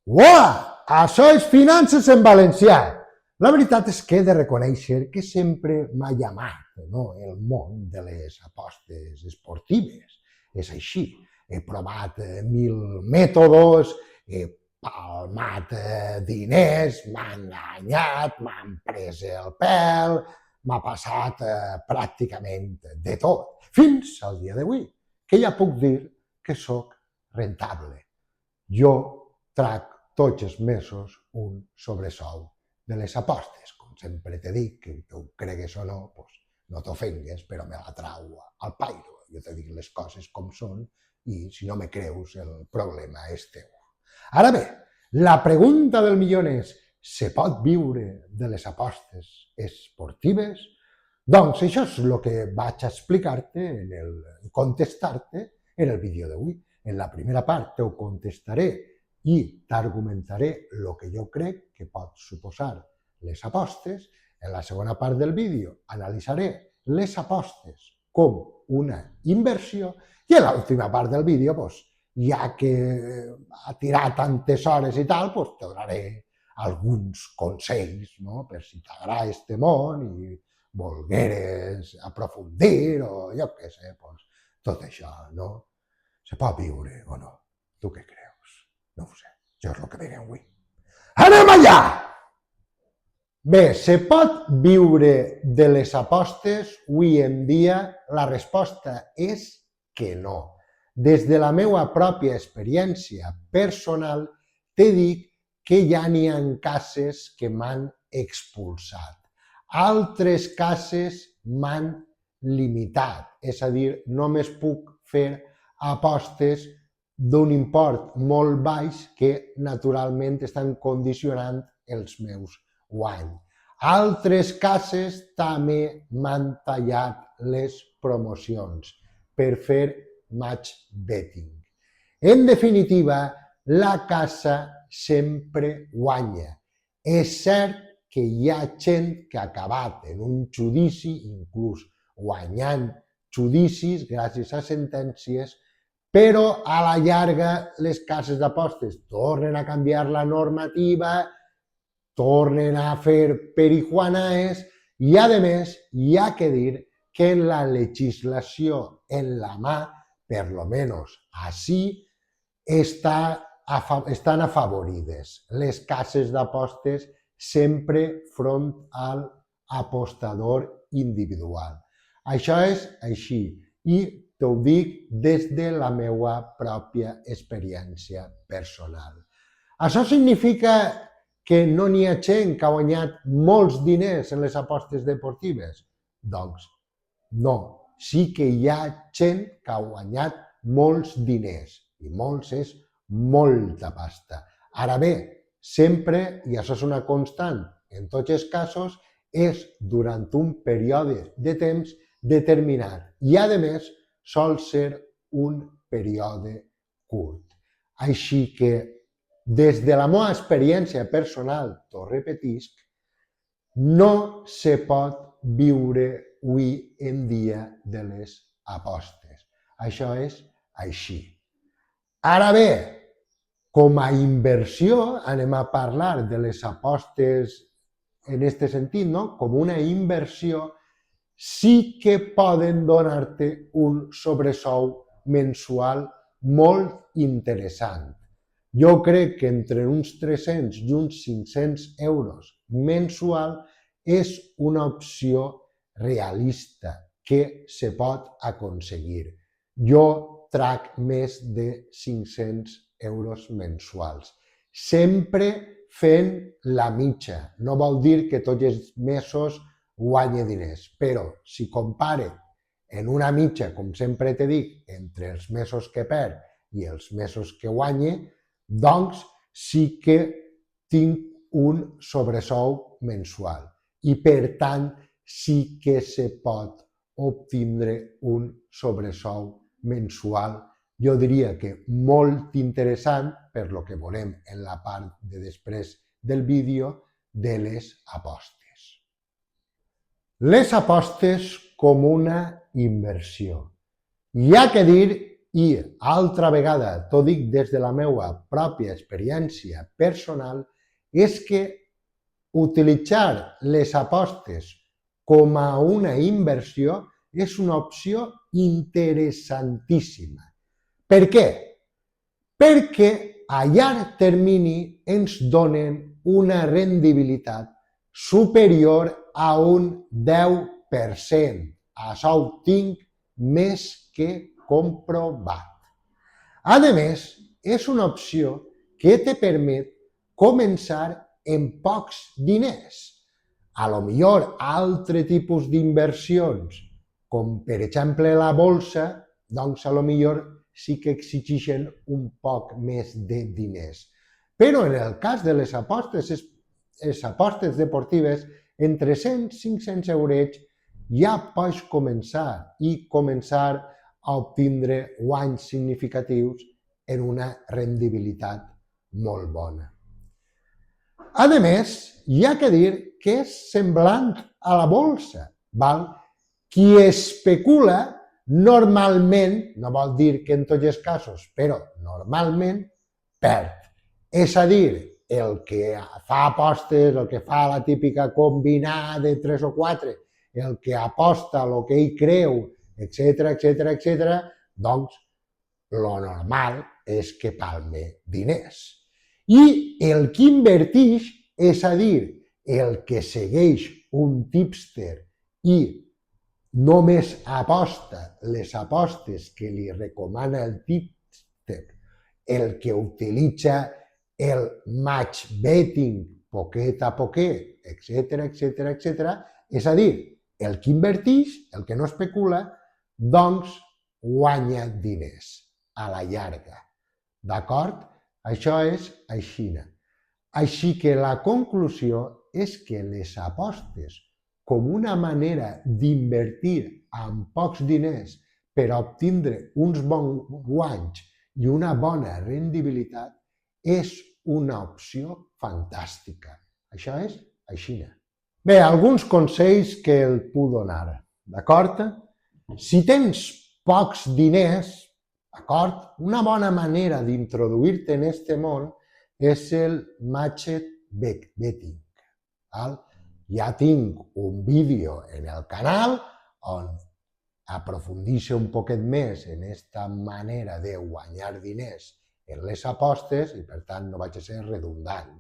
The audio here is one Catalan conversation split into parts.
Uah! Això és finances en valencià. La veritat és que he de reconèixer que sempre m'ha llamat el món de les apostes esportives. És així. He provat 1000 mètodes, he palmat diners, m'ha enganyat, m'han pres el pèl, m'ha passat pràcticament de tot. Fins al dia d'avui, que ja puc dir que sóc rentable. Jo trac tots els mesos un sobresou de les apostes. Com sempre t'he dit, que ho cregues o no, doncs no t'ofengues, però me la trau al pairo. Jo te dic les coses com són i si no me creus el problema és teu. Ara bé, la pregunta del milió és: se pot viure de les apostes esportives? Doncs això és el que vaig a explicar-te, contestar-te en el vídeo d'avui. En la primera part t'ho contestaré i t'argumentaré el que jo crec que pot suposar les apostes. En la segona part del vídeo analitzaré les apostes com una inversió i en l'última part del vídeo, ja que ha tirat tantes hores i tal, te donaré alguns consells per si t'agrada este món i volgueres aprofundir o jo què sé, tot això, no? Se pot viure o no? Tu què creus? No ho sé, jo és el que veig avui. Anem allà! Bé, se pot viure de les apostes? Avui en dia la resposta és que no. Des de la meva pròpia experiència personal t'he dit que ja n'hi ha cases que m'han expulsat. Altres cases m'han limitat, és a dir, només puc fer apostes d'un import molt baix que naturalment estan condicionant els meus guanys. Altres cases també m'han tallat les promocions per fer match betting. En definitiva, la casa sempre guanya. És cert que hi ha gent que ha acabat en un judici, inclús guanyant judicis gràcies a sentències, però a la llarga les cases d'apostes tornen a canviar la normativa, tornen a fer perijuanaes i, a més, hi ha que dir que en la legislació en la mà, per lo menos així, estan afavorides les cases d'apostes sempre front a l'apostador individual. Això és així i t'ho dic des de la meva pròpia experiència personal. Això significa que no n'hi ha gent que ha guanyat molts diners en les apostes deportives? Doncs no, sí que hi ha gent que ha guanyat molts diners i molts és molta pasta. Ara bé, sempre, i això és una constant en tots els casos, és durant un període de temps determinat i, a més, sol ser un període curt. Així que, des de la meva experiència personal, t'ho repetisc, no se pot viure avui en dia de les apostes. Això és així. Ara bé, com a inversió, anem a parlar de les apostes en aquest sentit, com una inversió, sí que poden donar-te un sobresou mensual molt interessant. Jo crec que entre uns 300 i uns 500 euros mensual és una opció realista que se pot aconseguir. Jo trac més de 500 euros mensuals, sempre fent la mitja. No vol dir que tots els mesos guanyi diners, però si compare en una mitja, com sempre t'he dit, entre els mesos que perd i els mesos que guanyi, doncs sí que tinc un sobresou mensual i, per tant, sí que se pot obtindre un sobresou mensual, jo diria que molt interessant, per lo que veurem en la part de després del vídeo, de les apostes. Les apostes com una inversió. Hi ha que dir i altra vegada, t'ho dic des de la meva pròpia experiència personal, és que utilitzar les apostes com a una inversió és una opció interessantíssima. Per què? Perquè a llarg termini ens donen una rendibilitat superior a un 10%. Això ho tinc més que comprovat. A més, és una opció que te permet començar amb pocs diners. A lo millor altre tipus d'inversions, com per exemple la bolsa, doncs a lo millor sí que exigeixen un poc més de diners. Però en el cas de les apostes deportives, entre 100 i 500 eurets ja pots començar a obtindre guanys significatius en una rendibilitat molt bona. A més, hi ha que dir que és semblant a la bolsa. Val? Qui especula normalment, no vol dir que en tots els casos, però normalment perd. És a dir, el que fa apostes, el que fa la típica combinada de 3 o 4, el que aposta el que ell creu, etc., doncs lo normal és que palme diners. I el que invertix, és a dir, el que segueix un tipster i només aposta les apostes que li recomana el tipster, el que utilitza el match betting poquet a poquet, etc., és a dir, el que invertix, el que no especula, doncs guanya diners a la llarga. D'acord? Això és així. Així que la conclusió és que les apostes com una manera d'invertir amb pocs diners per obtindre uns bons guanys i una bona rendibilitat és una opció fantàstica. Això és així. Bé, alguns consells que el puc donar, d'acord? Si tens pocs diners, d'acord? Una bona manera d'introduir-te en aquest món és el match betting. Ja tinc un vídeo en el canal on aprofundeixo un poquet més en aquesta manera de guanyar diners en les apostes i per tant no vaig a ser redundant.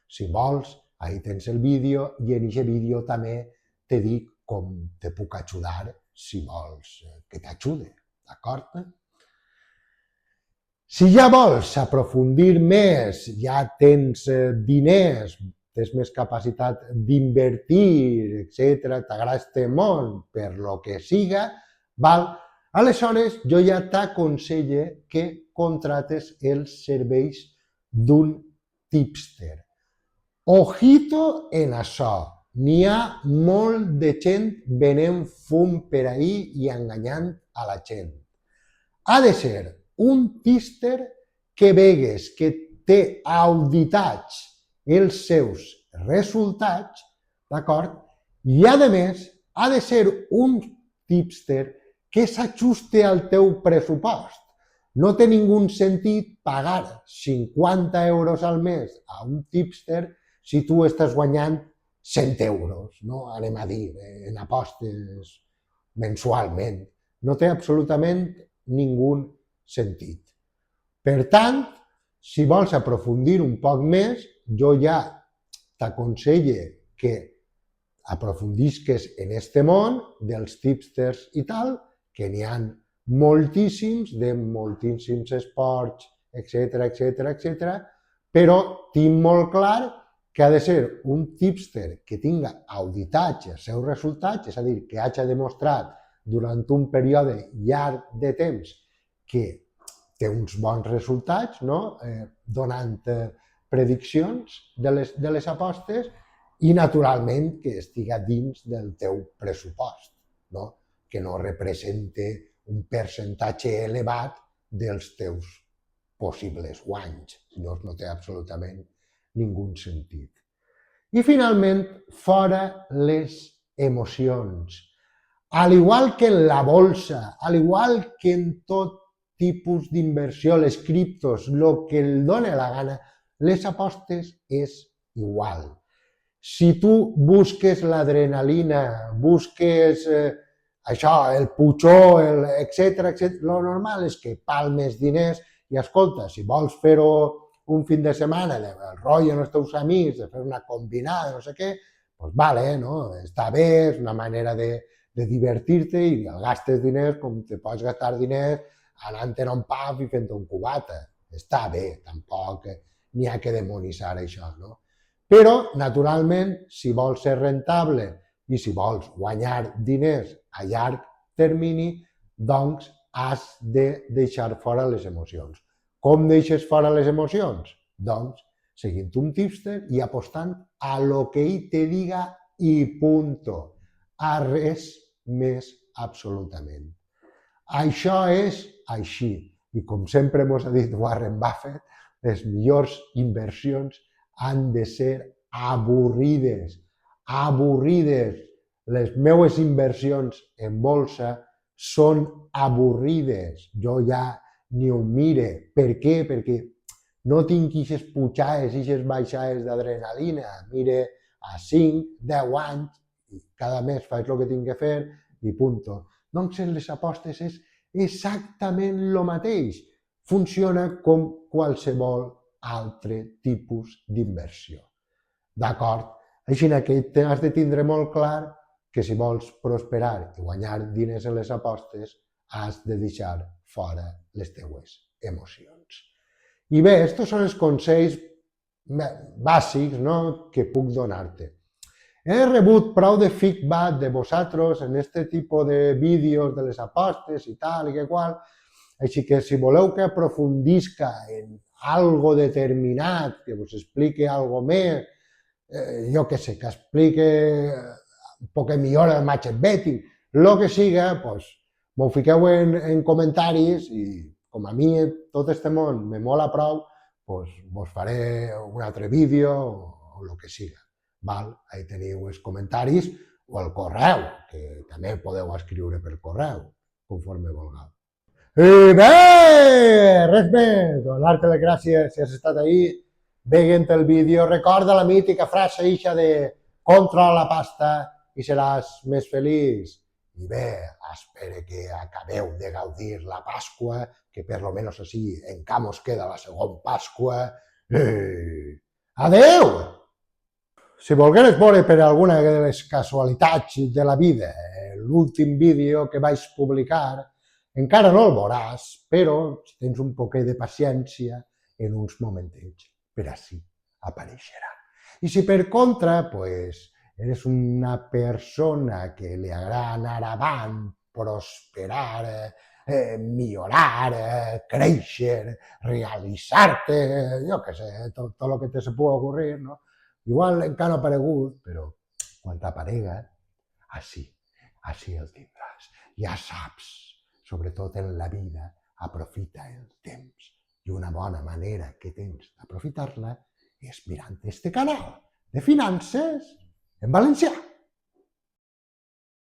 Si vols, ahí tens el vídeo i en aquest vídeo també te dic com te puc ajudar si vols que t'ajude, d'acord? Si ja vols aprofundir més, ja tens diners, tens més capacitat d'invertir, etc., t'agrada este món per lo que siga, aleshores jo ja t'aconselle que contrates els serveis d'un tipster. Ojito en això, n'hi ha molt de gent venent fum per ahí i enganyant a la gent. Ha de ser un tipster que vegues que té auditats els seus resultats, d'acord? I a més, ha de ser un tipster que s'ajuste al teu pressupost. No té ningú sentit pagar 50 euros al mes a un tipster si tu estàs guanyant 100 euros, no? Anem a dir, en apostes mensualment. No té absolutament ningú sentit. Per tant, si vols aprofundir un poc més, jo ja t'aconselle que aprofundisques en este món dels tipsters i tal, que n'hi ha moltíssims, de moltíssims esports, etc., però tinc molt clar que ha de ser un tipster que tinga auditats els seus resultats, és a dir, que hagi demostrat durant un període llarg de temps que té uns bons resultats, no? Donant prediccions de les apostes i, naturalment, que estiga dins del teu pressupost, no? Que no represente un percentatge elevat dels teus possibles guanys. No té absolutament ningú sentit. I, finalment, fora les emocions. Al igual que en la bolsa, al igual que en tot tipus d'inversió, les criptos, el que el dóna la gana, les apostes és igual. Si tu busques l'adrenalina, busques això, el putxó, etc, el normal és que palmes diners i escolta, si vols fer-ho un fin de setmana, de rotllo amb els teus amics, de fer una combinada, no sé què, doncs vale, no? Està bé, és una manera de divertir-te i gastes diners com te pots gastar diners anant-te'n a un pub i fent un cubata. Està bé, tampoc n'hi ha que demonitzar això, no? Però, naturalment, si vols ser rentable i si vols guanyar diners a llarg termini, doncs has de deixar fora les emocions. Com deixes fora les emocions? Doncs seguint un tipster i apostant a lo que ell te diga i punto. A res més absolutament. Això és així. I com sempre mos ha dit Warren Buffett, les millors inversions han de ser avorrides. Avorrides. Les meues inversions en bolsa són avorrides. Jo ja ni ho mire. Per què? Perquè no tinc ixes pujades, ixes baixades d'adrenalina. Mire a 5, 10 anys, i cada mes faig el que tinc que fer i punto. Doncs en les apostes és exactament el mateix. Funciona com qualsevol altre tipus d'inversió. D'acord? Així que has de tindre molt clar que si vols prosperar i guanyar diners en les apostes, has de deixar fora les teues emocions. I bé, aquests són els consells bàsics, no?, que puc donar-te. He rebut prou de feedback de vosaltres en aquest tipus de vídeos de les apostes i tal i que qual, així que si voleu que aprofundisca en algo determinat, que us expliqui algo més, jo què sé, que explique un poc millor el match betting, el que siga, doncs m'ho fiqueu en comentaris i com a mi tot este món me mola prou, doncs vos faré un altre vídeo o el que siga. Ahí teniu els comentaris o el correu, que també podeu escriure per correu, conforme vulgueu. I bé, res més, donar-te les gràcies si has estat ahí veient el vídeo. Recorda la mítica frase eixa de controla la pasta i seràs més feliç. I bé, espero que acabeu de gaudir la Pasqua, que per lo menos així encara mos queda la segona Pasqua. Adeu! Si volgueres veure per alguna de les casualitats de la vida l'últim vídeo que vaig publicar, encara no el veuràs, però si tens un poquet de paciència, en uns momentets per així apareixerà. I si per contra, eres una persona que li agrada anar avant, prosperar, millorar, créixer, realitzar-te, jo què sé, tot el que te se pugui ocurrir, no? Igual encara no ha aparegut, però quan t'aparega, així el tindràs. Ja saps, sobretot en la vida, aprofita el temps. I una bona manera que tens d'aprofitar-la és mirant este canal de finances en valencià.